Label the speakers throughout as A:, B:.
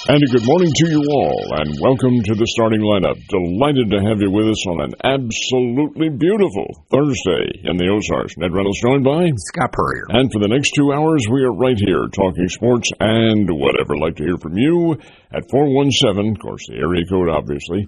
A: And a good morning to you all, and welcome to the starting lineup. Delighted to have you with us on an absolutely beautiful Thursday in the Ozarks. Ned Reynolds joined by
B: Scott Purrier.
A: And for the next 2 hours, we are right here talking sports and whatever. I'd like to hear from you at 417, of course, the area code, obviously,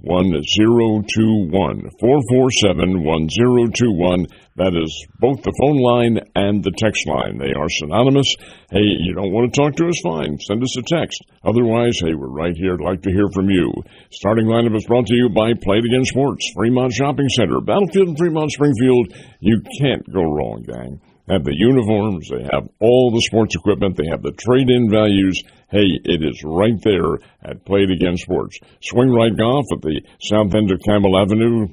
A: 447-1021. 447-1021. That is both the phone line and the text line. They are synonymous. Hey, you don't want to talk to us? Fine. Send us a text. Otherwise, hey, we're right here. I'd like to hear from you. Starting lineup is brought to you by Play It Again Sports, Fremont Shopping Center, Battlefield and Fremont, Springfield. You can't go wrong, gang. They have the uniforms. They have all the sports equipment. They have the trade-in values. Hey, it is right there at Play It Again Sports. Swing Right Golf at the south end of Campbell Avenue,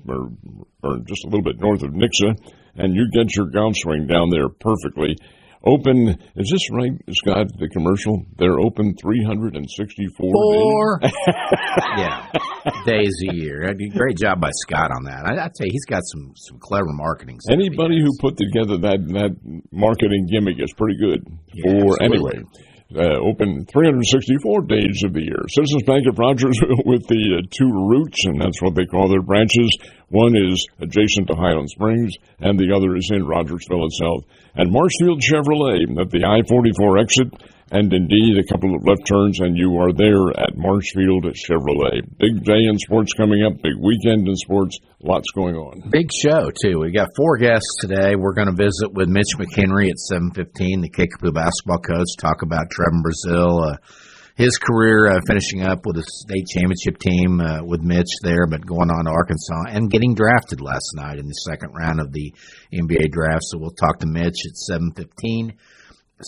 A: or just a little bit north of Nixa, and you get your golf swing down there perfectly. Open, is this right, Scott, the commercial? They're open 364 days.
B: Days a year. Great job by Scott on that. I tell you, he's got some clever marketing.
A: Anybody who put together that marketing gimmick is pretty good. Anyway. Open 364 days of the year. Citizens Bank of Rogersville with the two routes, and that's what they call their branches. One is adjacent to Highland Springs, and the other is in Rogersville itself. And Marshfield Chevrolet at the I-44 exit, and indeed a couple of left turns, and you are there at Marshfield Chevrolet. Big day in sports coming up, big weekend in sports, lots going on.
B: Big show, too. We got 4 guests today. We're going to visit with Mitch McHenry at 7:15, the Kickapoo basketball coach, talk about Trevin Brazil, his career finishing up with a state championship team with Mitch there, but going on to Arkansas and getting drafted last night in the second round of the NBA draft. So we'll talk to Mitch at 7:15.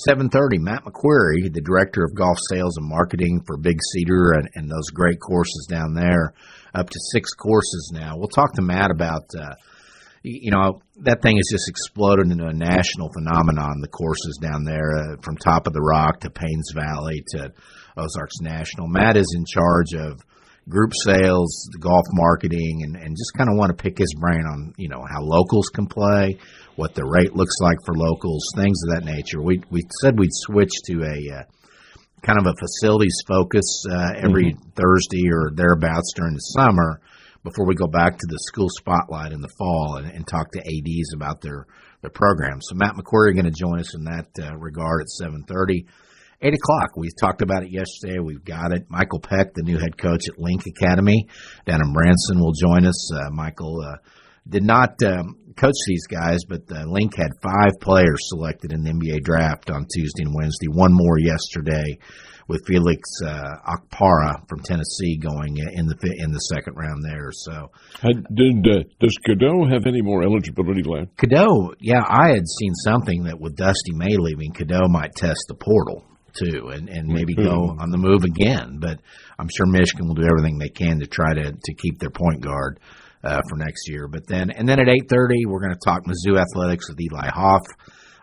B: 7:30, Matt McQuarrie, the Director of Golf Sales and Marketing for Big Cedar and those great courses down there, up to 6 courses now. We'll talk to Matt about, that thing has just exploded into a national phenomenon, the courses down there, from Top of the Rock to Paynes Valley to Ozarks National. Matt is in charge of group sales, the golf marketing, and just kind of want to pick his brain on, how locals can play, what the rate looks like for locals, things of that nature. We said we'd switch to a kind of a facilities focus every Thursday or thereabouts during the summer before we go back to the school spotlight in the fall and talk to ADs about their programs. So Matt McQuarrie going to join us in that regard at 7:30. 8 o'clock, we talked about it yesterday. We've got it. Michael Peck, the new head coach at Link Academy down in Branson, will join us. Michael did not coach these guys, but Link had 5 players selected in the NBA draft on Tuesday and Wednesday. One more yesterday with Felix Okpara from Tennessee going in the second round there. So,
A: does Cadeau have any more eligibility left?
B: Cadeau, yeah, I had seen something that with Dusty May leaving, Cadeau might test the portal too, and maybe go on the move again. But I'm sure Michigan will do everything they can to try to keep their point guard for next year. But then at 8:30, we're going to talk Mizzou athletics with Eli Hoff,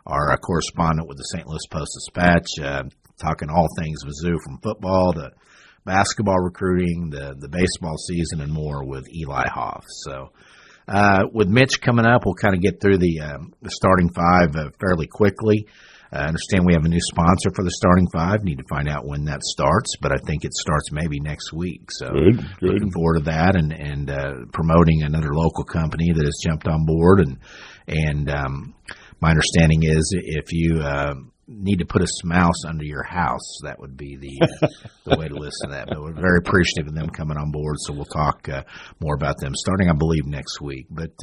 B: our correspondent with the St. Louis Post-Dispatch, talking all things Mizzou from football to basketball recruiting, the baseball season, and more with Eli Hoff. So with Mitch coming up, we'll kind of get through the starting 5 fairly quickly. I understand we have a new sponsor for the starting 5. Need to find out when that starts, but I think it starts maybe next week. So
A: good.
B: Looking forward to that and promoting another local company that has jumped on board. And my understanding is if you need to put a mouse under your house, that would be the way to listen to that. But we're very appreciative of them coming on board, so we'll talk more about them starting, I believe, next week. But,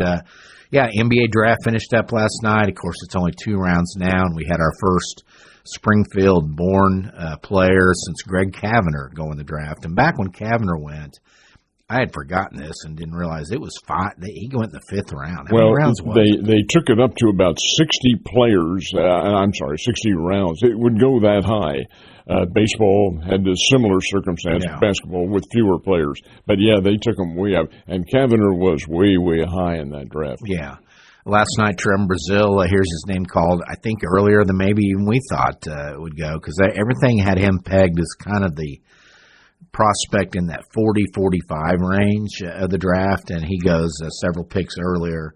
B: NBA draft finished up last night. Of course, it's only 2 rounds now, and we had our first Springfield-born player since Greg Kavanagh going the draft. And back when Kavanagh went, I had forgotten this and didn't realize it was 5. He went in the 5th round. How many rounds was it?
A: They took it up to about 60 players. 60 rounds. It would go that high. Baseball had a similar circumstance. Yeah. Basketball with fewer players. But, they took them way up. And Kavanagh was way, way high in that draft.
B: Yeah. Last night, Trevin Brazil, here's his name called, I think, earlier than maybe even we thought it would go, because everything had him pegged as kind of the prospect in that 40-45 range of the draft, and he goes several picks earlier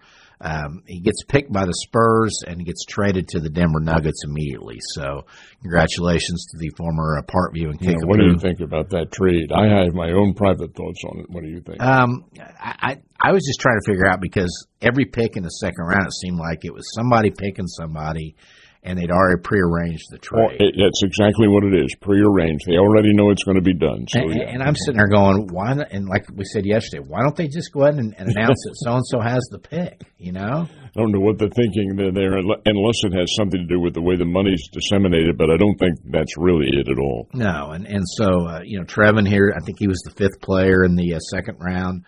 B: He gets picked by the Spurs and he gets traded to the Denver Nuggets immediately. So congratulations to the former Parkview and Kickapoo.
A: What do you think about that trade? I have my own private thoughts on it. What do you think?
B: I was just trying to figure out, because every pick in the second round, it seemed like it was somebody picking somebody, and they'd already prearranged the trade.
A: Well, that's exactly what it is, prearranged. They already know it's going to be done. So,
B: and I'm sitting there going, why not? And like we said yesterday, why don't they just go ahead and announce that so-and-so has the pick, you know?
A: I don't know what they're thinking there, unless it has something to do with the way the money's disseminated, but I don't think that's really it at all.
B: No, and so, Trevin here, I think he was the fifth player in the second round.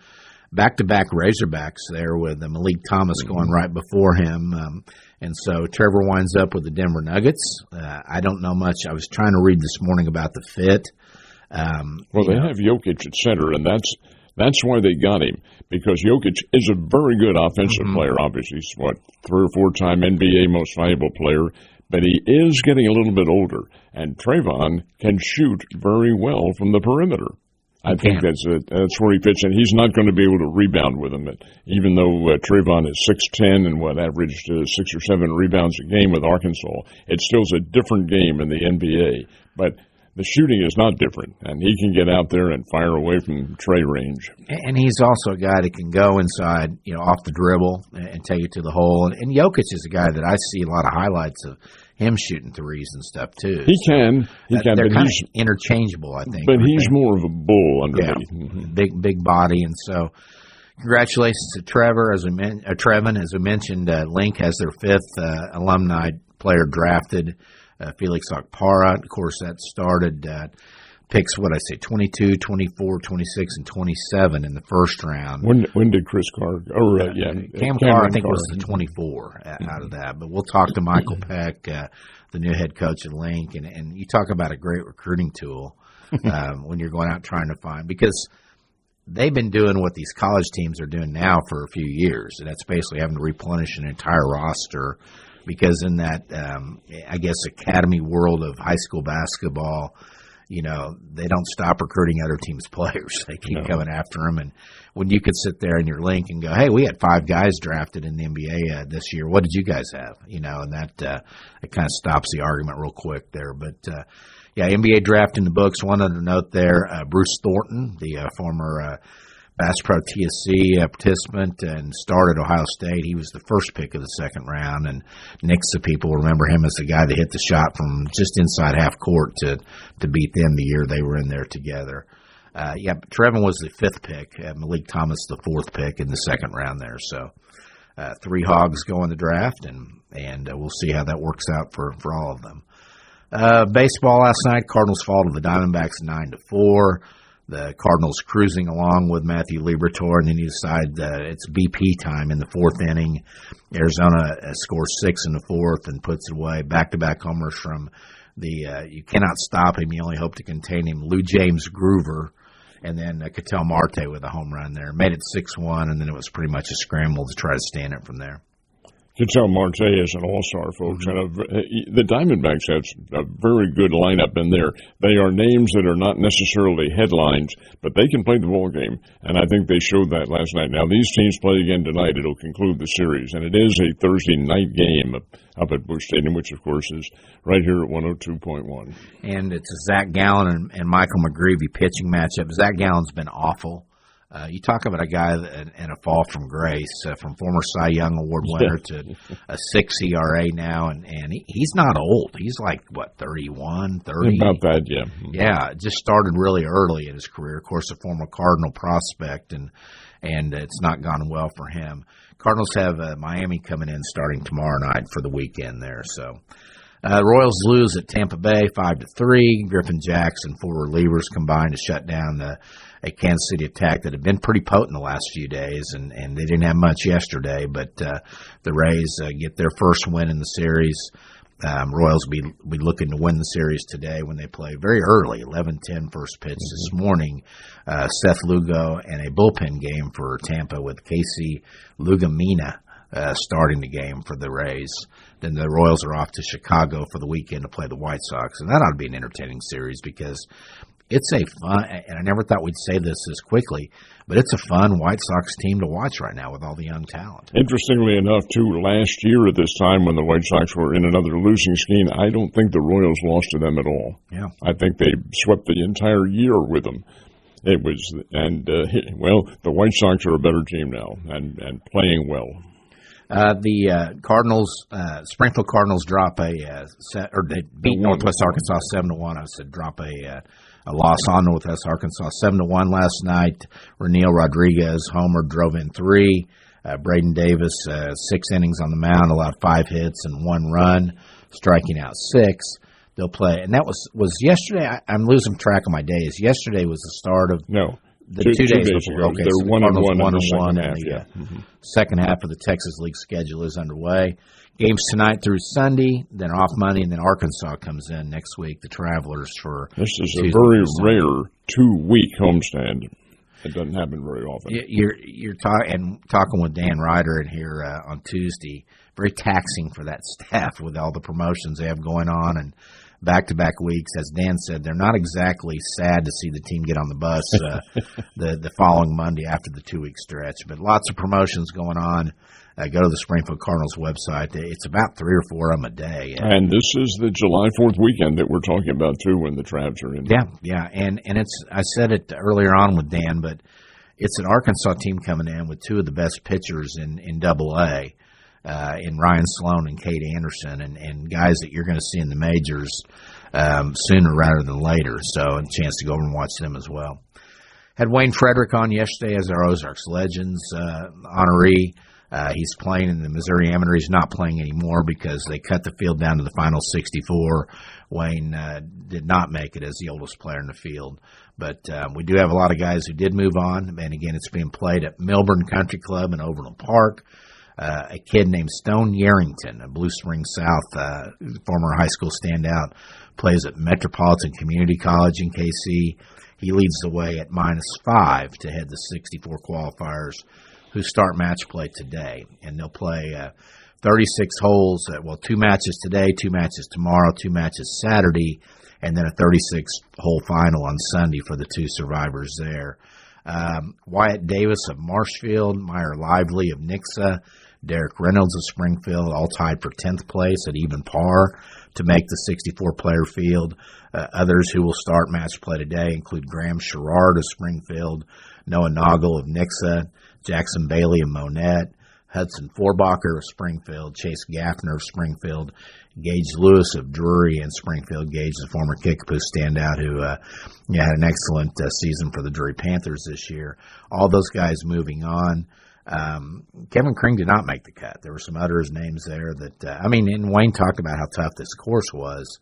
B: Back-to-back Razorbacks there with Malik Thomas going right before him. And so Trevor winds up with the Denver Nuggets. I don't know much. I was trying to read this morning about the fit.
A: Well, they have Jokic at center, and that's why they got him, because Jokic is a very good offensive player. Obviously, he's, 3 or 4-time NBA most valuable player, but he is getting a little bit older, and Trevin can shoot very well from the perimeter. I think that's where he fits in. He's not going to be able to rebound with him, even though Trevin is 6'10" and averaged 6 or 7 rebounds a game with Arkansas. It still's a different game in the NBA, but the shooting is not different, and he can get out there and fire away from tray range. And
B: he's also a guy that can go inside, off the dribble and take it to the hole. And Jokic is a guy that I see a lot of highlights of him shooting threes and stuff too.
A: He can.
B: They're kind of interchangeable, I think.
A: But he's more of a bull underneath.
B: Yeah, big body, and so congratulations to Trevin. As we mentioned, Link has their fifth alumni player drafted. Felix Okpara. Of course, that started picks, 22, 24, 26, and 27 in the first round.
A: When did Chris Carr?
B: Cam Carr, I think, was the 24 out of that. But we'll talk to Michael Peck, the new head coach at Link, and you talk about a great recruiting tool when you're going out trying to find, because they've been doing what these college teams are doing now for a few years, and that's basically having to replenish an entire roster. Because in that, academy world of high school basketball, they don't stop recruiting other teams' players. They keep coming after them. And when you could sit there in your link and go, hey, we had 5 guys drafted in the NBA this year. What did you guys have? And that it kind of stops the argument real quick there. But, NBA draft in the books. One other note there, Bruce Thornton, the former Bass Pro TSC participant and started Ohio State. He was the first pick of the second round, and Nick's people remember him as the guy that hit the shot from just inside half court to beat them the year they were in there together. Trevin was the fifth pick, Malik Thomas the fourth pick in the second round there. So 3 Hogs go in the draft, and we'll see how that works out for all of them. Baseball last night, Cardinals fall to the Diamondbacks 9-4. The Cardinals cruising along with Matthew Liberatore, and then you decide it's BP time in the 4th inning. Arizona scores 6 in the 4th and puts it away. Back-to-back homers from you cannot stop him, you only hope to contain him, Lou James Groover, and then Ketel Marte with a home run there. Made it 6-1, and then it was pretty much a scramble to try to stand it from there.
A: Ketel Marte is an all-star, folks, and the Diamondbacks have a very good lineup in there. They are names that are not necessarily headlines, but they can play the ball game, and I think they showed that last night. Now, these teams play again tonight. It'll conclude the series, and it is a Thursday night game up at Busch Stadium, which, of course, is right here at 102.1.
B: And it's a Zach Gallen and Michael McGreevy pitching matchup. Zach Gallen's been awful. You talk about a guy in a fall from grace, from former Cy Young Award winner to a 6 ERA now, and he's not old. He's like, 31, 30?
A: About that, yeah.
B: Yeah, just started really early in his career. Of course, a former Cardinal prospect, and it's not gone well for him. Cardinals have Miami coming in starting tomorrow night for the weekend there, so... Royals lose at Tampa Bay 5-3. Griffin Jackson, 4 relievers combined to shut down a Kansas City attack that had been pretty potent the last few days, and they didn't have much yesterday. But the Rays get their first win in the series. Royals will be looking to win the series today when they play very early, 11:10 first pitch this morning. Seth Lugo and a bullpen game for Tampa with Casey Lugumina starting the game for the Rays. Then the Royals are off to Chicago for the weekend to play the White Sox, and that ought to be an entertaining series because it's a fun, and I never thought we'd say this quickly, but it's a fun White Sox team to watch right now with all the young talent.
A: Interestingly enough, too, last year at this time when the White Sox were in another losing scheme, I don't think the Royals lost to them at all.
B: Yeah,
A: I think they swept the entire year with them. It was, the White Sox are a better team now and playing well.
B: The Cardinals, Springfield Cardinals drop they beat Northwest Arkansas 7-1. I said drop a loss on Northwest Arkansas 7-1 last night. Reniel Rodriguez homer, drove in 3. Braden Davis 6 innings on the mound, allowed 5 hits and 1 run, striking out 6. They'll play, and that was yesterday. I'm losing track of my days. Yesterday was the start of the 2 days before. Okay,
A: they're
B: so
A: 1-1
B: and the second half of the Texas League schedule is underway. Games tonight through Sunday, then off Monday, and then Arkansas comes in next week. The Travelers for
A: this is Tuesday, a very rare 2-week homestand. It doesn't happen very often.
B: You're talking with Dan Ryder in here on Tuesday. Very taxing for that staff with all the promotions they have going on and back-to-back weeks. As Dan said, they're not exactly sad to see the team get on the bus the following Monday after the 2-week stretch. But lots of promotions going on. Go to the Springfield Cardinals website. It's about 3 or 4 of them a day.
A: And this is the July 4th weekend that we're talking about, too, when the Travs are in.
B: Yeah. And it's, I said it earlier on with Dan, but it's an Arkansas team coming in with 2 of the best pitchers in Double-A. In Ryan Sloan and Cade Anderson, and guys that you're going to see in the majors sooner rather than later. So a chance to go over and watch them as well. Had Wayne Frederick on yesterday as our Ozarks Legends honoree. He's playing in the Missouri Amateur. He's not playing anymore because they cut the field down to the final 64. Wayne did not make it as the oldest player in the field. But we do have a lot of guys who did move on. And again, it's being played at Milburn Country Club in Overland Park. A kid named Stone Yarrington, a Blue Springs South former high school standout, plays at Metropolitan Community College in KC. He leads the way at -5 to head the 64 qualifiers who start match play today. And they'll play 36 holes, 2 matches today, 2 matches tomorrow, 2 matches Saturday, and then a 36-hole final on Sunday for the 2 survivors there. Wyatt Davis of Marshfield, Meyer Lively of Nixa, Derek Reynolds of Springfield, all tied for 10th place at even par to make the 64-player field. Others who will start match play today include Graham Sherrard of Springfield, Noah Noggle of Nixa, Jackson Bailey of Monette, Hudson Forbacher of Springfield, Chase Gaffner of Springfield, Gage Lewis of Drury and Springfield. Gage, the former Kickapoo standout who had an excellent season for the Drury Panthers this year. All those guys moving on. Kevin Kring did not make the cut. There were some others names there that, and Wayne talked about how tough this course was,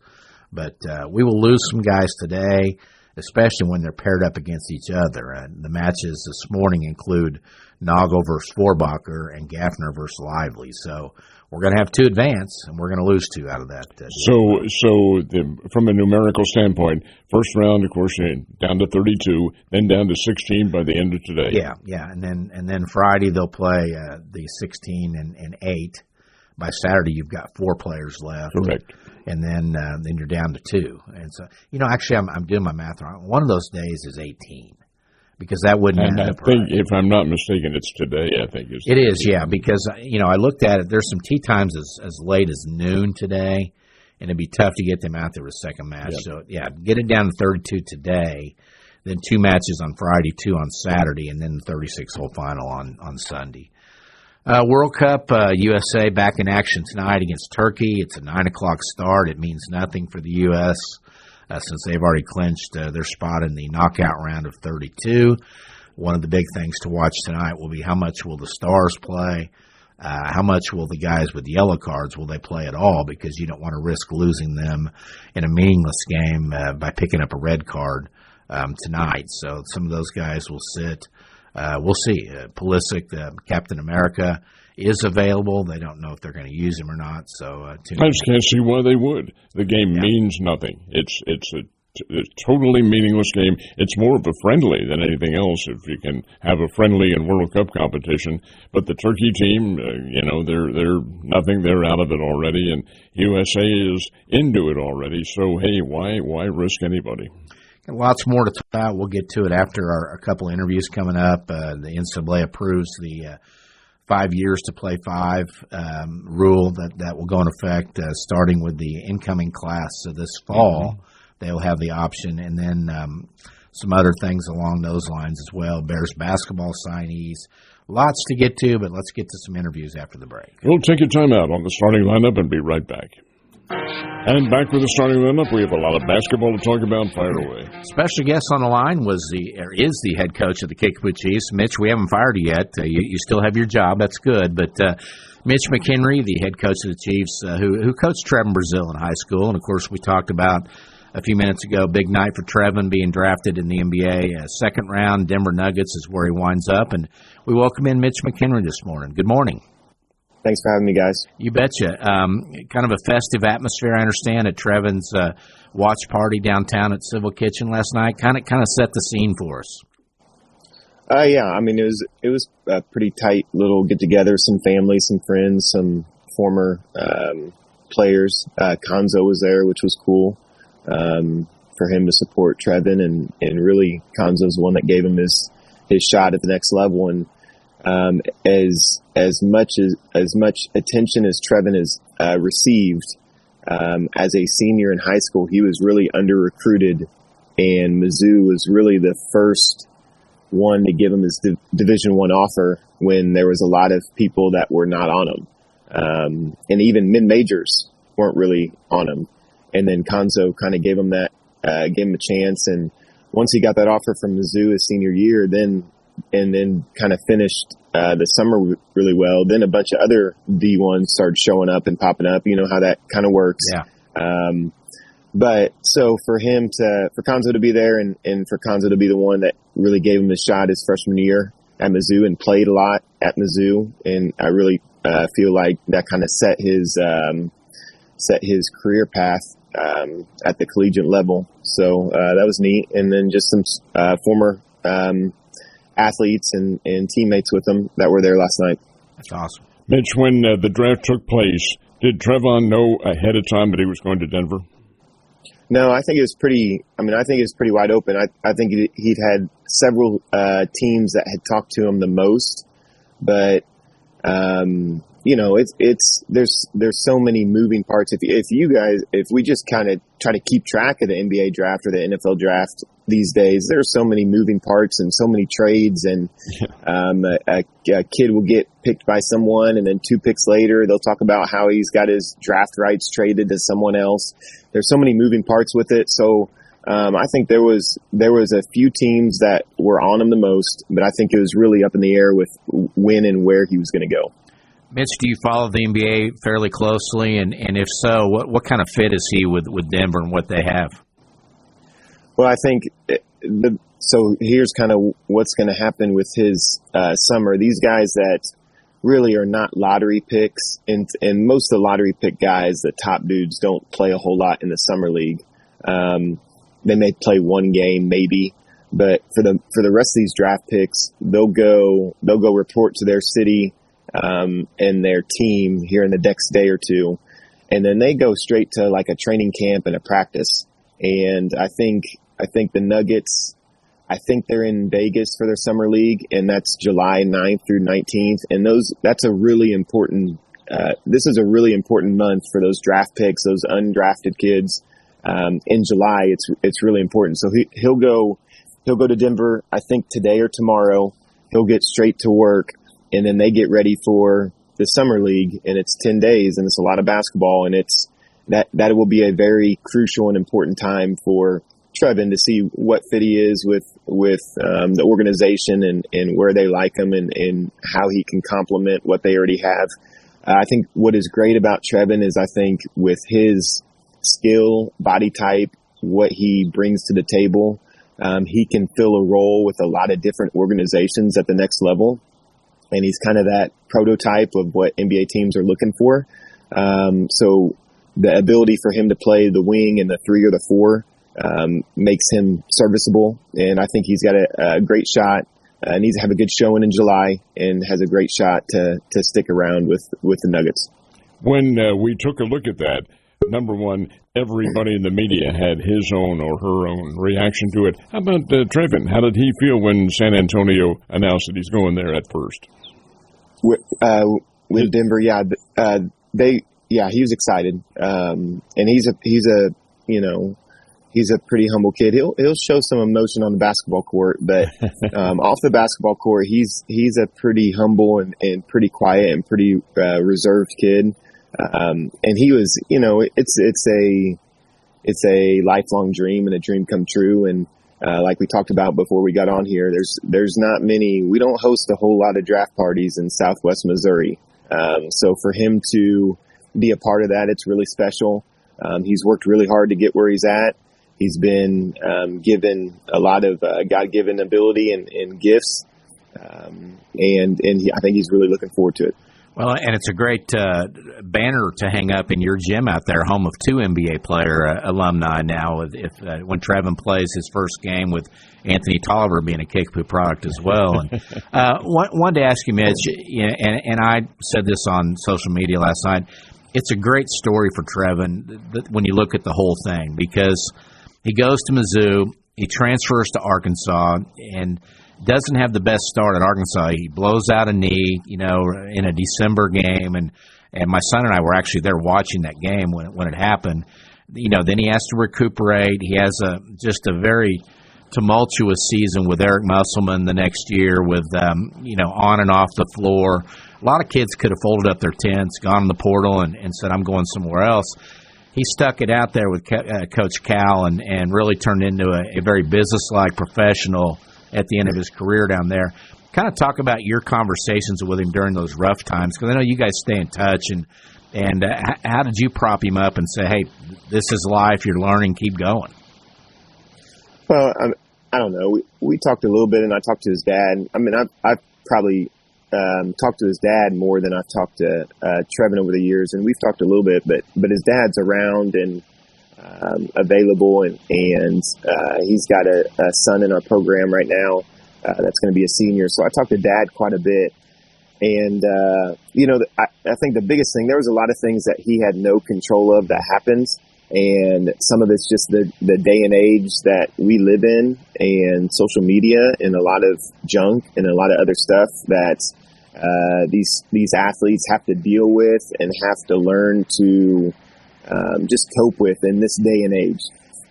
B: but we will lose some guys today, especially when they're paired up against each other. The matches this morning include Noggle versus Forbacher and Gaffner versus Lively. So we're going to have 2 advance, and we're going to lose 2 out of that. From a numerical standpoint, first round, of course, down to 32, then down to 16 by the end of today. Yeah, and then Friday they'll play the 16 and 8. By Saturday, you've got 4 players left.
A: Correct.
B: And then you're down to 2. And so, actually, I'm doing my math wrong. One of those days is 18. Because that wouldn't
A: end up right. If I'm not mistaken, it's today, I think.
B: It is, yeah, because, I looked at it. There's some tee times as late as noon today, and it'd be tough to get them out there with a second match. Yep. So, get it down to 32 today, then 2 matches on Friday, 2 on Saturday, and then the 36-hole final on Sunday. World Cup, USA back in action tonight against Turkey. It's a 9 o'clock start. It means nothing for the U.S., since they've already clinched their spot in the knockout round of 32. One of the big things to watch tonight will be how much will the stars play, how much will the guys with yellow cards, will they play at all, because you don't want to risk losing them in a meaningless game by picking up a red card tonight. So some of those guys will sit. We'll see. Pulisic, Captain America, is available. They don't know if they're going to use him or not. So
A: I just can't see why they would. The game means nothing. It's a totally meaningless game. It's more of a friendly than anything else, if you can have a friendly and World Cup competition. But the Turkey team, they're nothing. They're out of it already, and USA is into it already. So hey, why risk anybody?
B: Lots more to talk about. We'll get to it after a couple of interviews coming up. The NCAA approves the 5 years to play 5 rule that will go in effect starting with the incoming class this fall. Mm-hmm. They'll have the option, and then some other things along those lines as well. Bears basketball signees. Lots to get to, but let's get to some interviews after the break.
A: We'll take a timeout on the starting lineup and be right back. And back with the starting lineup, we have a lot of basketball to talk about. Fire away.
B: Special guest on the line is the head coach of the Kickapoo Chiefs. Mitch, we haven't fired you yet. You still have your job. That's good. But Mitch McHenry, the head coach of the Chiefs, who coached Trevin Brazil in high school. And, of course, we talked about a few minutes ago, big night for Trevin being drafted in the NBA. Second round, Denver Nuggets is where he winds up. And we welcome in Mitch McHenry this morning. Good morning.
C: Thanks for having me, guys.
B: You betcha. Kind of a festive atmosphere, I understand, at Trevin's watch party downtown at Civil Kitchen last night. Kind of set the scene for us.
C: Yeah, I mean, it was a pretty tight little get together. Some family, some friends, some former players. Konzo was there, which was cool for him to support Trevin, and really Konzo's the one that gave him his shot at the next level. And as much attention as Trevin has received as a senior in high school, he was really under recruited, and Mizzou was really the first one to give him his Division I offer when there was a lot of people that were not on him, and even mid majors weren't really on him. And then Konzo kind of gave him a chance, and once he got that offer from Mizzou his senior year, then kind of finished the summer really well. Then a bunch of other D1s started showing up and popping up. You know how that kind of works.
B: Yeah.
C: But so for Konzo to be there and for Konzo to be the one that really gave him a shot his freshman year at Mizzou and played a lot at Mizzou, and I really feel like that kind of set his career path at the collegiate level. So that was neat. And then just some former athletes and teammates with them that were there last night.
B: That's awesome.
A: Mitch, when the draft took place, did Trevin know ahead of time that he was going to Denver?
C: No, I think it was pretty wide open. I think he'd had several teams that had talked to him the most, but there's so many moving parts. If we just kind of try to keep track of the NBA draft or the NFL draft these days, there are so many moving parts and so many trades, and a kid will get picked by someone, and then 2 picks later they'll talk about how he's got his draft rights traded to someone else. There's so many moving parts with it. So I think there was a few teams that were on him the most, but I think it was really up in the air with when and where he was going to go.
B: Mitch, do you follow the NBA fairly closely? And if so, what kind of fit is he with Denver and what they have?
C: Well, I think so here's kind of what's going to happen with his summer. These guys that really are not lottery picks, and most of the lottery pick guys, the top dudes, don't play a whole lot in the summer league. They may play one game maybe, but for the rest of these draft picks, they'll go report to their city and their team here in the next day or two, and then they go straight to like a training camp and a practice. And I think the Nuggets, I think they're in Vegas for their summer league, and that's July 9th through 19th. And that's a really important. This is a really important month for those draft picks, those undrafted kids. In July, it's really important. So he'll go to Denver. I think today or tomorrow. He'll get straight to work, and then they get ready for the summer league, and it's 10 days, and it's a lot of basketball, and that will be a very crucial and important time for Trevin to see what fit he is with the organization and where they like him and how he can complement what they already have. I think what is great about Trevin is I think with his skill, body type, what he brings to the table, he can fill a role with a lot of different organizations at the next level. And he's kind of that prototype of what NBA teams are looking for. So the ability for him to play the wing and the 3 or the 4 makes him serviceable. And I think he's got a great shot. Needs to have a good showing in July and has a great shot to stick around with the Nuggets.
A: When we took a look at that, number one, everybody in the media had his own or her own reaction to it. How about Trevin? How did he feel when San Antonio announced that he's going there at first?
C: With Denver, he was excited. And he's a pretty humble kid. He'll show some emotion on the basketball court, but off the basketball court, he's a pretty humble and pretty quiet and pretty reserved kid. And he was, it's a lifelong dream and a dream come true. And like we talked about before we got on here, there's not many. We don't host a whole lot of draft parties in Southwest Missouri. So for him to be a part of that, it's really special. He's worked really hard to get where he's at. He's been given a lot of God-given ability and gifts, and I think he's really looking forward to it.
B: Well, and it's a great banner to hang up in your gym out there, home of 2 NBA player alumni now. When Trevin plays his first game with Anthony Tolliver being a Kickapoo product as well. And wanted to ask you, Mitch, and I said this on social media last night. It's a great story for Trevin when you look at the whole thing, because he goes to Mizzou, he transfers to Arkansas, and doesn't have the best start at Arkansas. He blows out a knee, in a December game, and my son and I were actually there watching that game when it happened. Then he has to recuperate. He has just a very tumultuous season with Eric Musselman the next year, with on and off the floor. A lot of kids could have folded up their tents, gone in the portal, and said, I'm going somewhere else. He stuck it out there with Coach Cal and really turned into a very businesslike professional at the end of his career down there. Kind of talk about your conversations with him during those rough times, because I know you guys stay in touch. And how did you prop him up and say, hey, this is life, you're learning, keep going?
C: Well, I don't know. We talked a little bit, and I talked to his dad. I mean, I've probably talked to his dad more than I've talked to Trevin over the years, and we've talked a little bit, but his dad's around and available, and he's got a son in our program right now that's going to be a senior. So I talked to Dad quite a bit, and I think the biggest thing, there was a lot of things that he had no control of that happened, and some of it's just the day and age that we live in, and social media, and a lot of junk and a lot of other stuff that these athletes have to deal with and have to learn to just cope with in this day and age.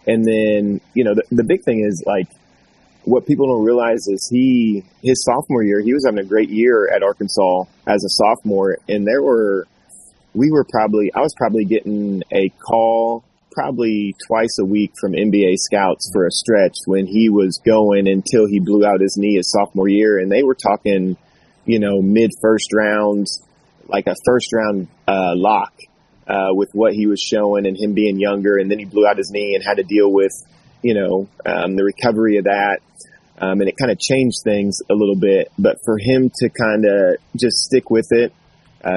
C: And then, the big thing is, like, what people don't realize is his sophomore year, he was having a great year at Arkansas as a sophomore. And I was probably getting a call probably twice a week from NBA scouts for a stretch when he was going until he blew out his knee his sophomore year. And they were talking, mid first round, like a first round lock. With what he was showing and him being younger, and then he blew out his knee and had to deal with, the recovery of that. And it kind of changed things a little bit. But for him to kind of just stick with it,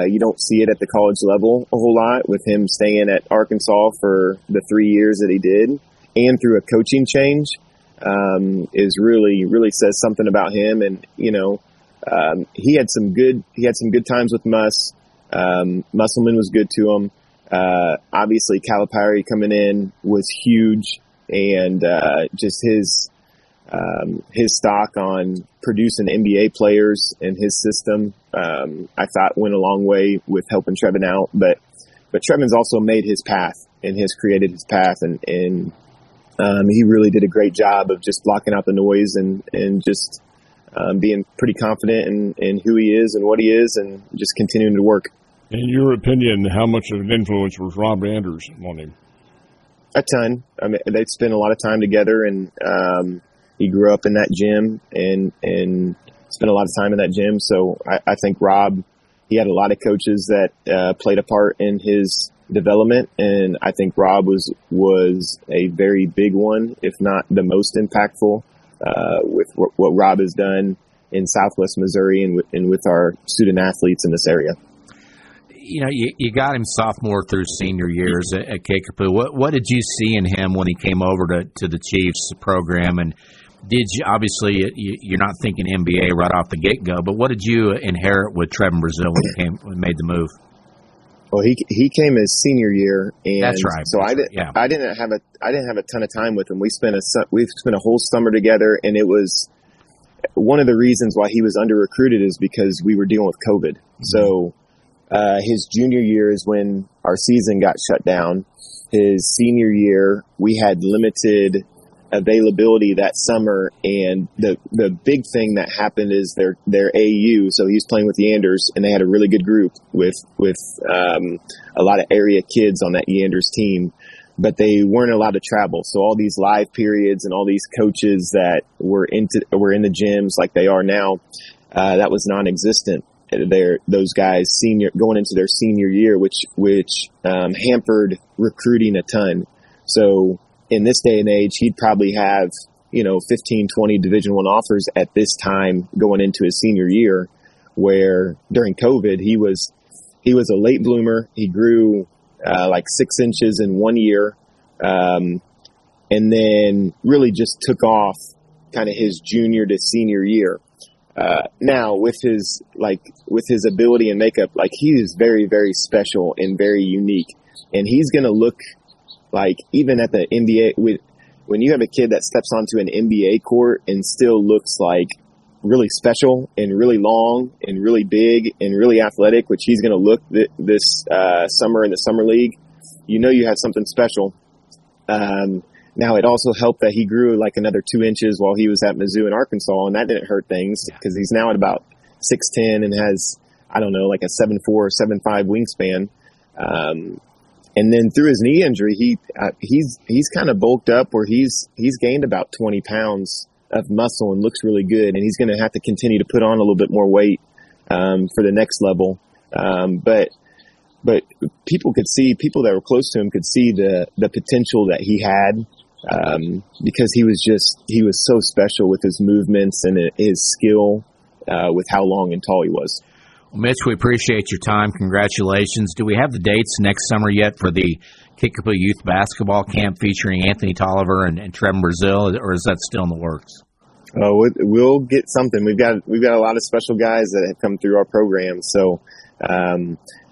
C: you don't see it at the college level a whole lot, with him staying at Arkansas for the 3 years that he did, and through a coaching change, is really, really says something about him. And, he had some good times with Musselman was good to him. Obviously Calipari coming in was huge, and just his stock on producing NBA players in his system, I thought went a long way with helping Trevin out. But Trevin's also made his path and has created his path, and he really did a great job of just blocking out the noise and just being pretty confident in who he is and what he is, and just continuing to work.
A: In your opinion, how much of an influence was Rob Anders on him?
C: A ton. I mean, they spent a lot of time together, and he grew up in that gym and spent a lot of time in that gym. So I think Rob, he had a lot of coaches that played a part in his development, and I think Rob was a very big one, if not the most impactful, with what Rob has done in Southwest Missouri and with our student athletes in this area.
B: You got him sophomore through senior years at Kickapoo. What did you see in him when he came over to the Chiefs program? And did you, obviously you're not thinking NBA right off the get-go, but what did you inherit with Trevin Brazil when he made the move?
C: Well, he came his senior year, and
B: that's right.
C: So I didn't have a ton of time with him. We spent a whole summer together, and it was one of the reasons why he was under recruited is because we were dealing with COVID. Mm-hmm. So his junior year is when our season got shut down. His senior year, we had limited availability that summer, and the big thing that happened is their AU. So he's playing with Yanders, and they had a really good group with a lot of area kids on that Yanders team, but they weren't allowed to travel. So all these live periods and all these coaches that were in the gyms like they are now, that was non-existent. Those guys going into their senior year, which hampered recruiting a ton. So in this day and age, he'd probably have 15, 20 Division I offers at this time going into his senior year, where during COVID he was a late bloomer. He grew like 6 inches in 1 year, and then really just took off kind of his junior to senior year. Now with his ability and makeup, like, he is very, very special and very unique, and he's going to look like, even at the NBA, when you have a kid that steps onto an NBA court and still looks like really special and really long and really big and really athletic, which he's going to look this summer in the summer league, you have something special. Now, it also helped that he grew like another 2 inches while he was at Mizzou in Arkansas, and that didn't hurt things because he's now at about 6'10" and has, I don't know, like a 7'4", 7'5" wingspan. And then through his knee injury, he's kind of bulked up, where he's gained about 20 pounds of muscle and looks really good. And he's going to have to continue to put on a little bit more weight for the next level. But people that were close to him could see the potential that he had, because he was so special with his movements and his skill with how long and tall he was.
B: Well, Mitch, we appreciate your time. Congratulations. Do we have the dates next summer yet for the Kickapoo Youth Basketball Camp featuring Anthony Tolliver and Trevin Brazil, or is that still in the works?
C: Oh, we'll get something. We've got a lot of special guys that have come through our program. So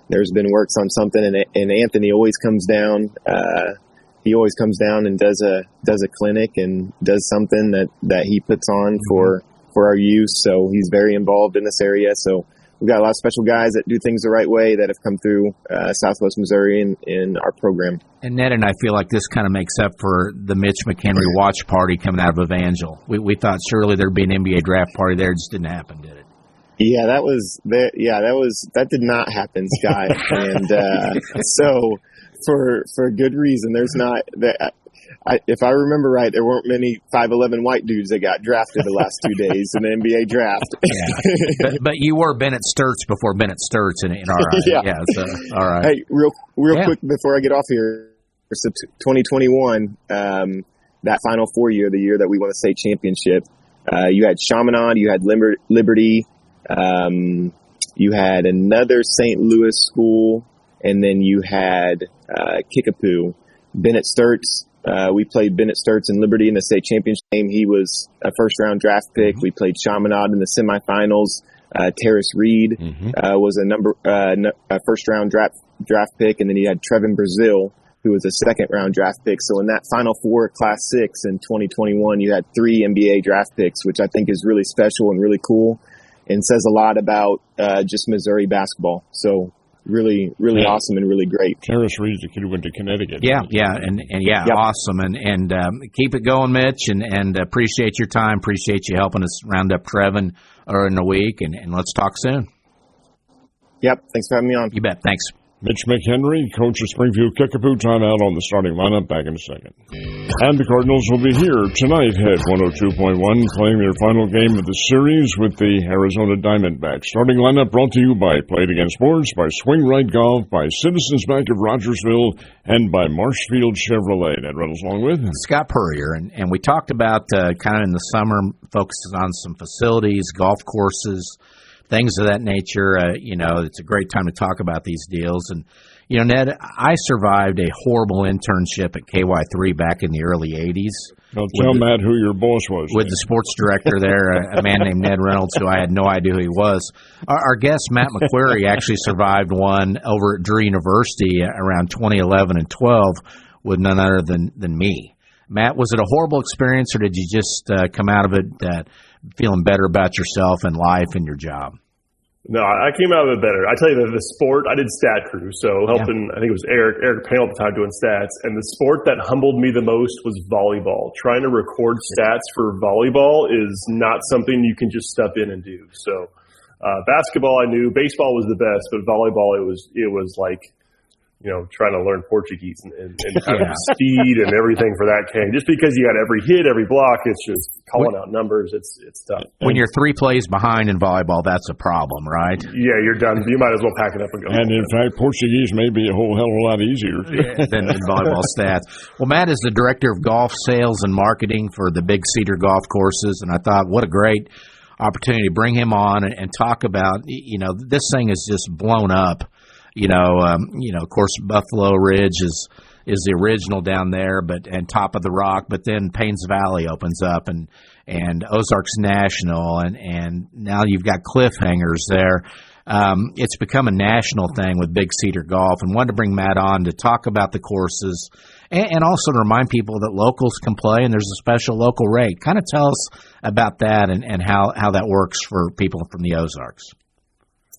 C: there's been works on something, and Anthony always comes down. He always comes down and does a clinic and does something that he puts on for our youth. So he's very involved in this area. So we've got a lot of special guys that do things the right way that have come through Southwest Missouri in our program.
B: And Ned and I feel like this kind of makes up for the Mitch McHenry watch party coming out of Evangel. We thought surely there'd be an NBA draft party there. It just didn't happen, did it?
C: Yeah, that did not happen, Scott. And so for good reason. There's not that. If I remember right, there weren't many 5'11" white dudes that got drafted the last 2 days in the NBA draft.
B: Yeah. But you were Bennett Sturts before Bennett Sturts in our so, all right.
C: Hey, real quick before I get off here, so 2021, that Final Four year, the year that we won the state championship, you had Chaminade, you had Liberty, you had another St. Louis school, and then you had Kickapoo. Bennett Sturts. We played Bennett Sturts and Liberty in the state championship game. He was a first-round draft pick. We played Chaminade in the semifinals. Terrace Reed was a first-round draft pick, and then you had Trevin Brazil, who was a second-round draft pick. So in that Final Four Class 6 in 2021, you had 3 NBA draft picks, which I think is really special and really cool and says a lot about just Missouri basketball. So really awesome and really great.
A: Terrace Reed's the kid who went to Connecticut.
B: Yeah, yep. Awesome. And keep it going, Mitch, and appreciate your time. Appreciate you helping us round up Trevin in a week, and let's talk soon.
C: Yep, thanks for having me on.
B: You bet. Thanks.
A: Mitch McHenry, coach of Springfield Kickapoo, timeout on the starting lineup. Back in a second. And the Cardinals will be here tonight at 102.1, playing their final game of the series with the Arizona Diamondbacks. Starting lineup brought to you by Play It Again Sports, by Swing Right Golf, by Citizens Bank of Rogersville, and by Marshfield Chevrolet. That Reynolds along with
B: Scott Purrier. And we talked about kind of in the summer, focuses on some facilities, golf courses, things of that nature. It's a great time to talk about these deals. And, Ned, I survived a horrible internship at KY3 back in the early 80s.
A: Well, tell Matt who your boss was.
B: With the sports director there, a man named Ned Reynolds, who I had no idea who he was. Our guest, Matt McQuarrie, actually survived one over at Drew University around 2011 and 12 with none other than me. Matt, was it a horrible experience, or did you just come out of it feeling better about yourself and life and your job?
D: No, I came out of it better. I tell you, the sport, I did stat crew, so helping, I think it was Eric Payne at the time doing stats, and the sport that humbled me the most was volleyball. Trying to record stats for volleyball is not something you can just step in and do. So basketball I knew, baseball was the best, but volleyball, it was like, trying to learn Portuguese and kind of speed and everything for that game. Just because you got every hit, every block, it's just calling out numbers. It's tough.
B: When you're 3 plays behind in volleyball, that's a problem, right?
D: Yeah, you're done. You might as well pack it up and go.
A: And in fact, Portuguese may be a whole hell of a lot easier
B: than volleyball stats. Well, Matt is the director of golf sales and marketing for the Big Cedar golf courses, and I thought, what a great opportunity to bring him on and talk about, this thing is just blown up. Of course, Buffalo Ridge is the original down there, and Top of the Rock, but then Paynes Valley opens up and Ozarks National, and now you've got Cliffhangers there. It's become a national thing with Big Cedar Golf, and wanted to bring Matt on to talk about the courses and also to remind people that locals can play and there's a special local rate. Kind of tell us about that and how that works for people from the Ozarks.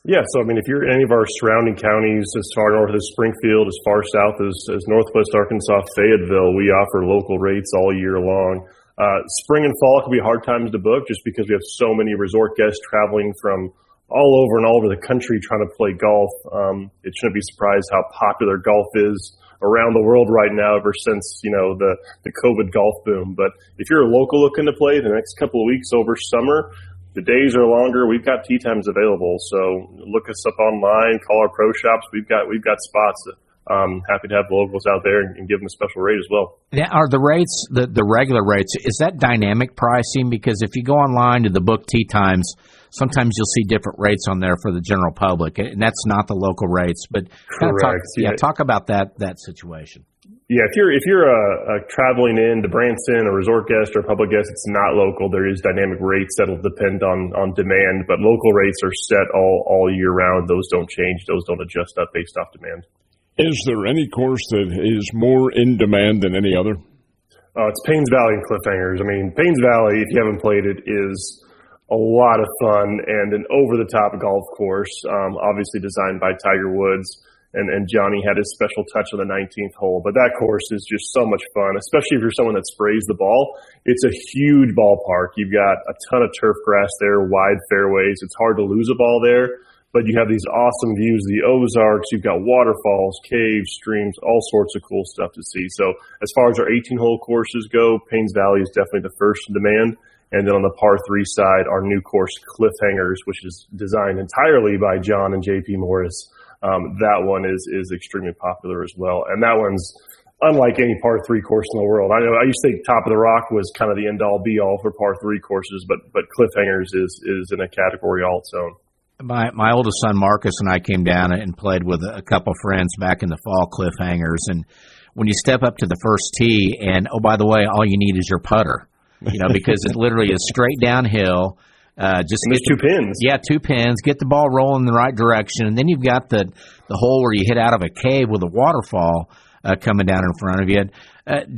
D: Yeah, so if you're in any of our surrounding counties, as far north as Springfield, as far south as northwest Arkansas, Fayetteville, we offer local rates all year long. Spring and fall can be hard times to book just because we have so many resort guests traveling from all over the country trying to play golf. It shouldn't be surprised how popular golf is around the world right now ever since, the COVID golf boom. But if you're a local looking to play the next couple of weeks over summer, the days are longer. We've got tee times available, so look us up online. Call our pro shops. We've got spots. Happy to have locals out there and give them a special rate as well.
B: Now, are the rates the regular rates? Is that dynamic pricing? Because if you go online to the book tee times, sometimes you'll see different rates on there for the general public, and that's not the local rates. But
D: correct.
B: Talk about that situation.
D: Yeah, if you're traveling in to Branson, a resort guest or a public guest, it's not local. There is dynamic rates that'll depend on demand, but local rates are set all year round. Those don't change. Those don't adjust up based off demand.
A: Is there any course that is more in demand than any other?
D: It's Paynes Valley and Cliffhangers. Paynes Valley, if you haven't played it, is a lot of fun and an over-the-top golf course, obviously designed by Tiger Woods. And Johnny had his special touch on the 19th hole. But that course is just so much fun, especially if you're someone that sprays the ball. It's a huge ballpark. You've got a ton of turf grass there, wide fairways. It's hard to lose a ball there. But you have these awesome views of the Ozarks. You've got waterfalls, caves, streams, all sorts of cool stuff to see. So as far as our 18-hole courses go, Paynes Valley is definitely the first in demand. And then on the par 3 side, our new course, Cliffhangers, which is designed entirely by John and JP Morris. That one is extremely popular as well. And that one's unlike any par 3 course in the world. I know I used to think Top of the Rock was kind of the end-all be-all for par 3 courses, but Cliffhangers is in a category all its own.
B: My oldest son, Marcus, and I came down and played with a couple friends back in the fall, Cliffhangers. And when you step up to the first tee, and, oh, by the way, all you need is your putter, because it literally is straight downhill.
D: There's 2 pins.
B: Yeah, 2 pins. Get the ball rolling in the right direction, and then you've got the hole where you hit out of a cave with a waterfall coming down in front of you.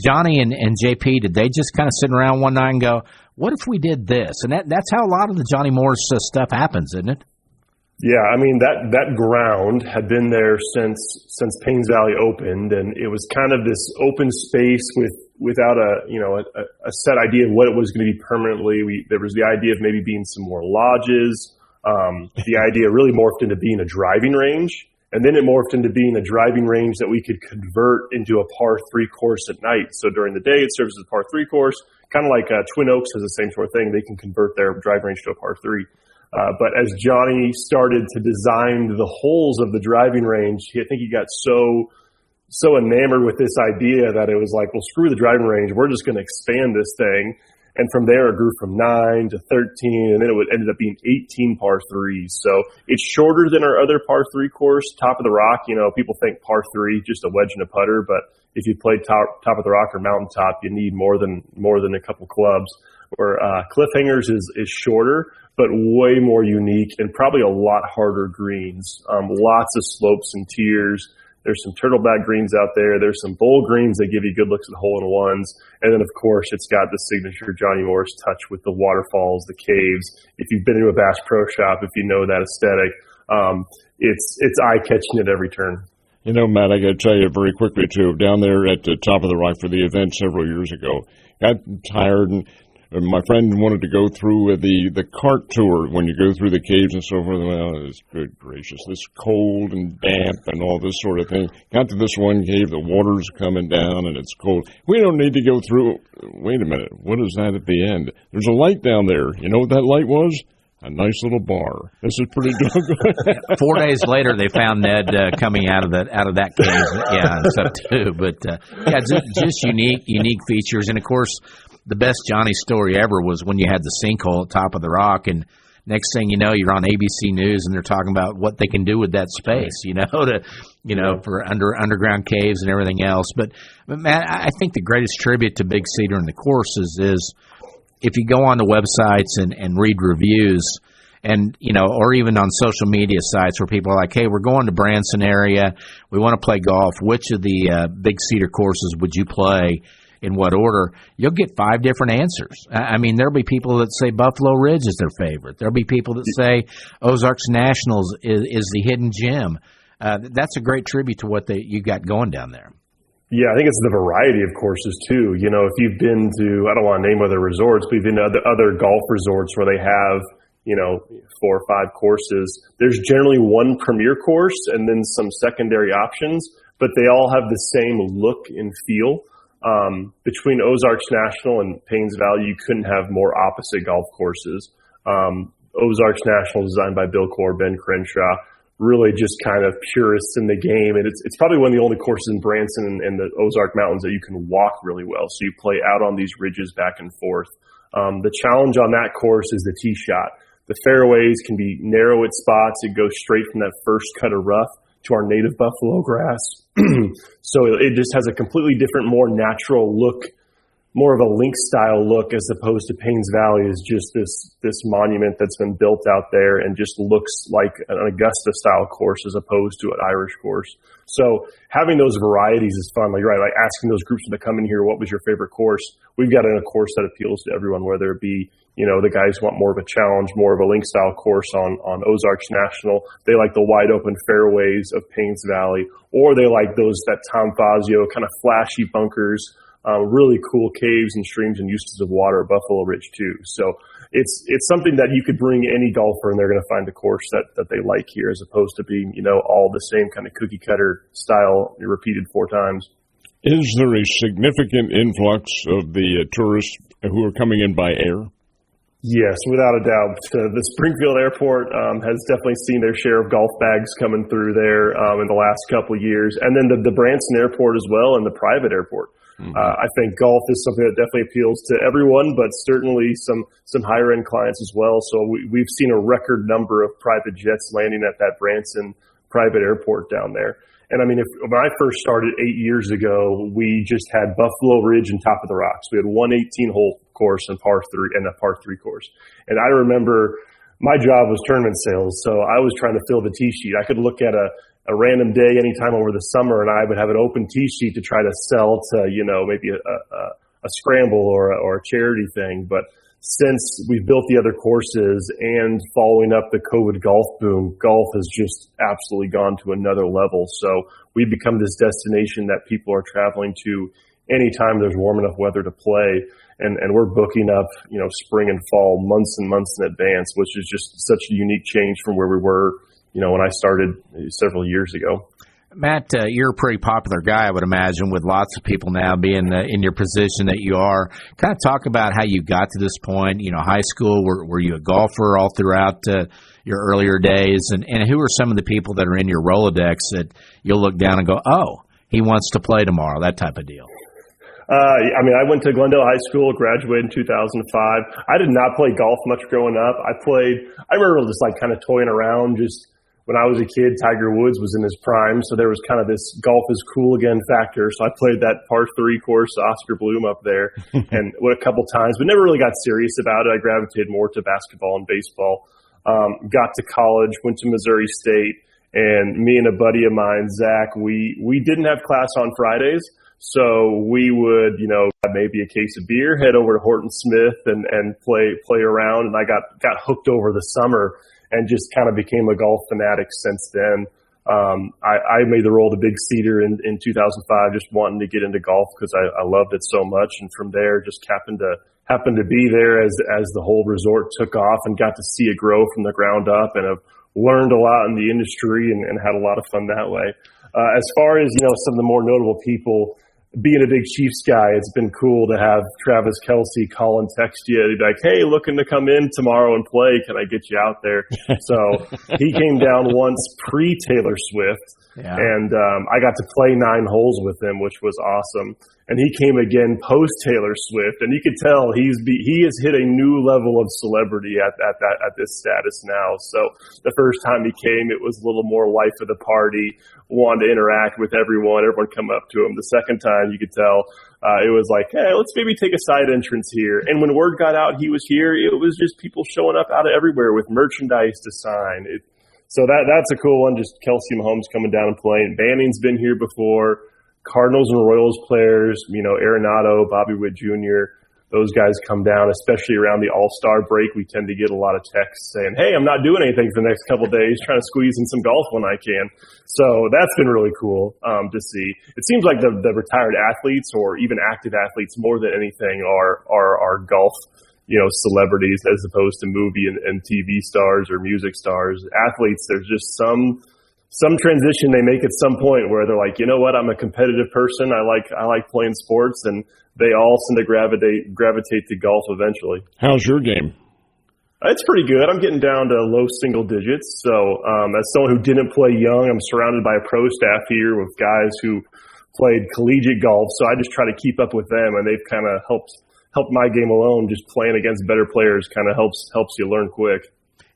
B: Johnny and JP, did they just kind of sit around one night and go, "What if we did this?" And that's how a lot of the Johnny Morris stuff happens, isn't it?
D: Yeah, that ground had been there since Paynes Valley opened, and it was kind of this open space without a set idea of what it was going to be permanently. There was the idea of maybe being some more lodges. The idea really morphed into being a driving range, and then it morphed into being a driving range that we could convert into a par 3 course at night. So during the day, it serves as a par 3 course, kind of like Twin Oaks has the same sort of thing. They can convert their driving range to a par 3. But as Johnny started to design the holes of the driving range, I think he got so enamored with this idea that it was like, well, screw the driving range. We're just going to expand this thing. And from there, it grew from 9 to 13, and then it ended up being 18 par 3s. So it's shorter than our other par 3 course. Top of the Rock, people think par 3, just a wedge and a putter, but if you play top of the Rock or mountaintop, you need more than a couple clubs. Where Cliffhangers is shorter, but way more unique and probably a lot harder greens. Lots of slopes and tiers. There's some turtleback greens out there. There's some bowl greens that give you good looks at hole-in-ones. And then, of course, it's got the signature Johnny Morris touch with the waterfalls, the caves. If you've been to a Bass Pro Shop, if you know that aesthetic, it's eye-catching at every turn.
A: Matt, I got to tell you very quickly, too, down there at the Top of the Rock for the event several years ago, got tired and my friend wanted to go through the cart tour when you go through the caves and so forth. Well, it's good gracious. This cold and damp and all this sort of thing. Got to this one cave, the water's coming down and it's cold. We don't need to go through. Wait a minute. What is that at the end? There's a light down there. You know what that light was? A nice little bar. This is pretty doggone.
B: 4 days later, they found Ned coming out of that cave. Yeah, and stuff too. But just unique features. And of course, the best Johnny story ever was when you had the sinkhole at Top of the Rock, and next thing you know, you're on ABC News and they're talking about what they can do with that space, for underground caves and everything else. But Matt, I think the greatest tribute to Big Cedar and the courses is if you go on the websites and read reviews and, or even on social media sites where people are like, hey, we're going to Branson area. We want to play golf. Which of the Big Cedar courses would you play? In what order, you'll get 5 different answers. I mean, there'll be people that say Buffalo Ridge is their favorite. There'll be people that say Ozarks Nationals is the hidden gem. That's a great tribute to what you got going down there.
D: Yeah, I think it's the variety of courses, too. If you've been to, I don't want to name other resorts, but you've been to other golf resorts where they have, 4 or 5 courses, there's generally one premier course and then some secondary options, but they all have the same look and feel. Between Ozarks National and Paynes Valley, you couldn't have more opposite golf courses. Ozarks National, designed by Bill Core, Ben Crenshaw, really just kind of purists in the game. And it's probably one of the only courses in Branson and the Ozark Mountains that you can walk really well. So you play out on these ridges back and forth. The challenge on that course is the tee shot. The fairways can be narrow at spots. It goes straight from that first cut of rough to our native buffalo grass. So it just has a completely different, more natural look, more of a link style look, as opposed to Paynes Valley is just this monument that's been built out there and just looks like an Augusta style course as opposed to an Irish course. So having those varieties is fun. Like, right, like asking those groups to come in here, what was your favorite course? We've got a course that appeals to everyone, whether it be, the guys want more of a challenge, more of a link style course on Ozarks National. They like the wide open fairways of Paynes Valley, or they like that Tom Fazio kind of flashy bunkers, really cool caves and streams and uses of water at Buffalo Ridge too. So it's something that you could bring any golfer and they're going to find a course that they like here, as opposed to being, all the same kind of cookie cutter style repeated 4 times.
A: Is there a significant influx of the tourists who are coming in by air?
D: Yes, without a doubt. The Springfield Airport has definitely seen their share of golf bags coming through there in the last couple of years. And then the Branson Airport as well, and the private airport. Mm-hmm. I think golf is something that definitely appeals to everyone, but certainly some higher-end clients as well. So we've seen a record number of private jets landing at that Branson private airport down there. And I mean, when I first started 8 years ago, we just had Buffalo Ridge and Top of the Rocks. We had one 18-hole course and par 3 and a par 3 course. And I remember my job was tournament sales, so I was trying to fill the tee sheet. I could look at a random day anytime over the summer, and I would have an open tee sheet to try to sell to maybe a scramble or a charity thing. But since we've built the other courses and following up the COVID golf boom, golf has just absolutely gone to another level. So we've become this destination that people are traveling to anytime there's warm enough weather to play. And we're booking up, spring and fall months and months in advance, which is just such a unique change from where we were, when I started several years ago.
B: Matt, you're a pretty popular guy, I would imagine, with lots of people now being in your position that you are. Kind of talk about how you got to this point. High school, were you a golfer all throughout your earlier days? And who are some of the people that are in your Rolodex that you'll look down and go, oh, he wants to play tomorrow, that type of deal?
D: I went to Glendale High School, graduated in 2005. I did not play golf much growing up. I remember just like kind of toying around. Just when I was a kid, Tiger Woods was in his prime, so there was kind of this golf is cool again factor. So I played that par 3 course, Oscar Bloom up there, and a couple times, but never really got serious about it. I gravitated more to basketball and baseball. Got to college, went to Missouri State, and me and a buddy of mine, Zach, we didn't have class on Fridays. So we would, maybe a case of beer, head over to Horton Smith and play around. And I got hooked over the summer and just kind of became a golf fanatic since then. I made the roll to Big Cedar in 2005, just wanting to get into golf because I loved it so much. And from there, just happened to be there as the whole resort took off and got to see it grow from the ground up, and have learned a lot in the industry and had a lot of fun that way. As far as, some of the more notable people, being a big Chiefs guy, it's been cool to have Travis Kelce call and text you. He'd be like, hey, looking to come in tomorrow and play. Can I get you out there? So he came down once pre-Taylor Swift, and I got to play 9 holes with him, which was awesome. And he came again post-Taylor Swift, and you could tell he has hit a new level of celebrity at this status now. So the first time he came, it was a little more life of the party, wanted to interact with everyone come up to him. The second time, you could tell it was like, hey, let's maybe take a side entrance here. And when word got out he was here, it was just people showing up out of everywhere with merchandise to sign. So that's a cool one, just Kelce Mahomes coming down and playing. Banning's been here before. Cardinals and Royals players, Arenado, Bobby Witt Jr., those guys come down, especially around the All-Star break. We tend to get a lot of texts saying, hey, I'm not doing anything for the next couple of days, trying to squeeze in some golf when I can. So that's been really cool to see. It seems like the retired athletes or even active athletes more than anything are golf, celebrities as opposed to movie and TV stars or music stars. Athletes, there's just some transition they make at some point where they're like, you know what, I'm a competitive person. I like playing sports, and they all seem to gravitate to golf eventually.
A: How's your game?
D: It's pretty good. I'm getting down to low single digits. So as someone who didn't play young, I'm surrounded by a pro staff here with guys who played collegiate golf. So I just try to keep up with them, and they've kind of helped my game alone. Just playing against better players kind of helps you learn quick.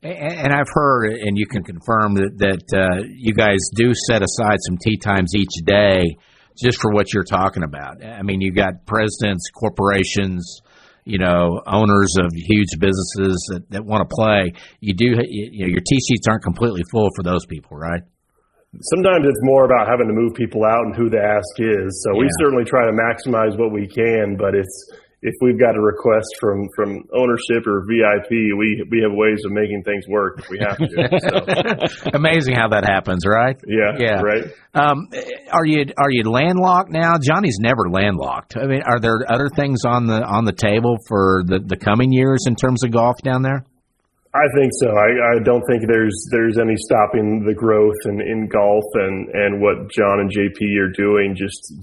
B: And I've heard, and you can confirm that you guys do set aside some tee times each day just for what you're talking about. I mean, you got presidents, corporations, owners of huge businesses that want to play. You do, your tee sheets aren't completely full for those people, right?
D: Sometimes it's more about having to move people out and who the ask is. So we certainly try to maximize what we can, but if we've got a request from ownership or VIP, we have ways of making things work if we have to. So.
B: Amazing how that happens, right?
D: Yeah. Right.
B: Are you landlocked now? Johnny's never landlocked. I mean, are there other things on the table for the coming years in terms of golf down there?
D: I think so. I don't think there's any stopping the growth in golf and what John and JP are doing. Just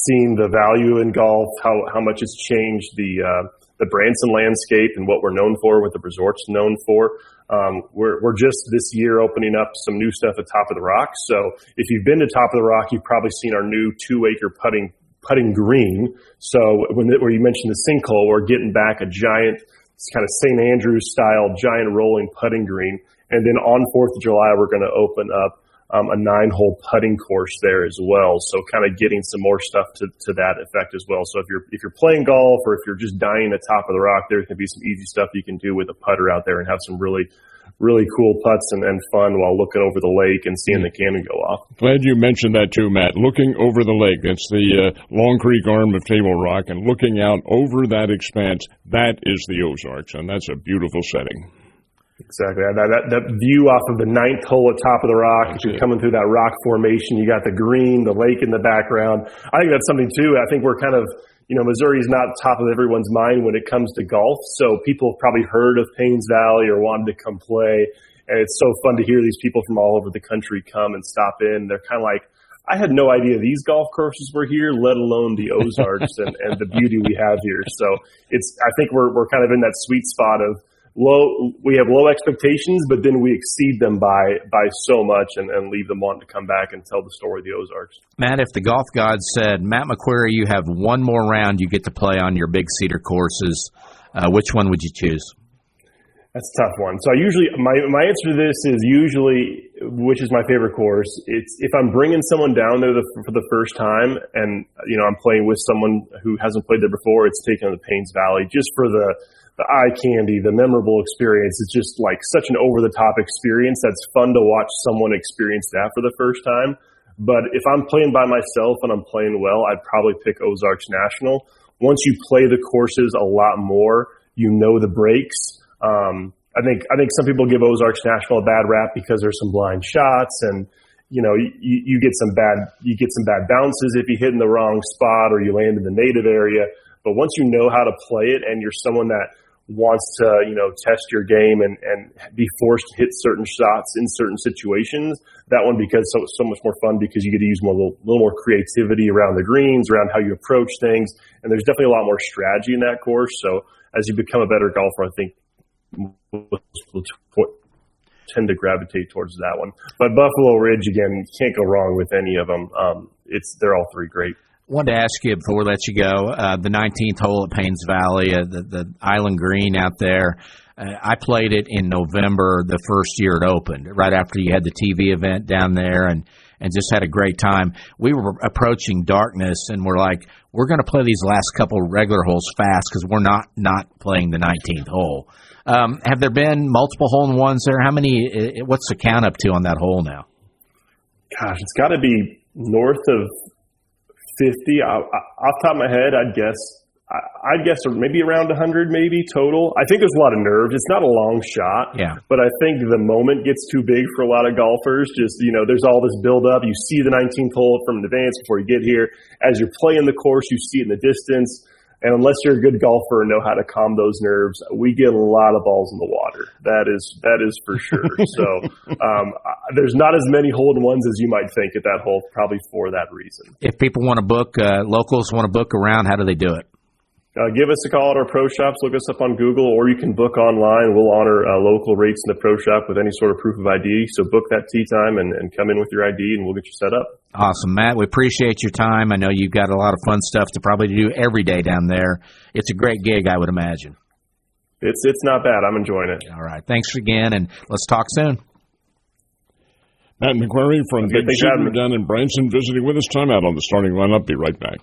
D: seeing the value in golf, how much it's changed the Branson landscape and what we're known for, what the resort's known for. We're just this year opening up some new stuff at Top of the Rock. So if you've been to Top of the Rock, you've probably seen our new 2-acre putting green. So where you mentioned the sinkhole, we're getting back a giant, kind of St. Andrews style giant rolling putting green. And then on 4th of July, we're going to open up a 9-hole putting course there as well. So kind of getting some more stuff to that effect as well. So if you're playing golf or if you're just dying at Top of the Rock, there can be some easy stuff you can do with a putter out there and have some really, really cool putts and fun while looking over the lake and seeing the cannon go off.
A: Glad you mentioned that too, Matt. Looking over the lake, that's the Long Creek arm of Table Rock, and looking out over that expanse, that is the Ozarks, and that's a beautiful setting.
D: Exactly. That view off of the 9th hole at Top of the Rock, if you're coming through that rock formation, you got the green, the lake in the background. I think that's something too. I think we're kind of, Missouri's not top of everyone's mind when it comes to golf. So people have probably heard of Paynes Valley or wanted to come play. And it's so fun to hear these people from all over the country come and stop in. They're kind of like, I had no idea these golf courses were here, let alone the Ozarks and the beauty we have here. So I think we're kind of in that sweet spot of we have low expectations, but then we exceed them by so much and leave them wanting to come back and tell the story of the Ozarks.
B: Matt, if the golf gods said, Matt McQuarrie, you have one more round you get to play on your big Cedar courses, which one would you choose?
D: That's a tough one. So I usually, my answer to this is usually, which is my favorite course, it's if I'm bringing someone down there for the first time and, I'm playing with someone who hasn't played there before, it's taking the Paynes Valley just for the eye candy, the memorable experience. It's just like such an over-the-top experience that's fun to watch someone experience that for the first time. But if I'm playing by myself and I'm playing well, I'd probably pick Ozarks National. Once you play the courses a lot more, you know the breaks. I think some people give Ozarks National a bad rap because there's some blind shots and you get some bad bounces if you hit in the wrong spot or you land in the native area. But once you know how to play it and you're someone that wants to test your game and be forced to hit certain shots in certain situations, that one becomes so much more fun because you get to use a little more creativity around the greens, around how you approach things, and there's definitely a lot more strategy in that course. So as you become a better golfer, I think we'll tend to gravitate towards that one. But Buffalo Ridge, again, can't go wrong with any of them. They're all three great.
B: Wanted to ask you before we let you go, the 19th hole at Paynes Valley, the Island Green out there. I played it in November the first year it opened, right after you had the TV event down there, and just had a great time. We were approaching darkness, and we're like, we're going to play these last couple regular holes fast because we're not playing the 19th hole. Have there been multiple hole-in-ones there? How many? What's the count up to on that hole now?
D: Gosh, it's got to be north of 50. Off the top of my head, I'd guess maybe around 100 maybe total. I think there's a lot of nerves. It's not a long shot, but I think the moment gets too big for a lot of golfers. Just, there's all this build up. You see the 19th hole from in advance before you get here. As you're playing the course, you see it in the distance. And unless you're a good golfer and know how to calm those nerves, we get a lot of balls in the water. That is for sure. So there's not as many hole-in-ones as you might think at that hole, probably for that reason.
B: If people want to book, locals want to book around, how do they do it?
D: Give us a call at our pro shops. Look us up on Google, or you can book online. We'll honor local rates in the pro shop with any sort of proof of ID. So book that tee time and come in with your ID, and we'll get you set up.
B: Awesome, Matt. We appreciate your time. I know you've got a lot of fun stuff to probably do every day down there. It's a great gig, I would imagine.
D: It's not bad. I'm enjoying it.
B: All right. Thanks again, and let's talk soon.
A: Matt McQuarrie from Big Cedar down in Branson visiting with us. Time out on the starting lineup. Be right back.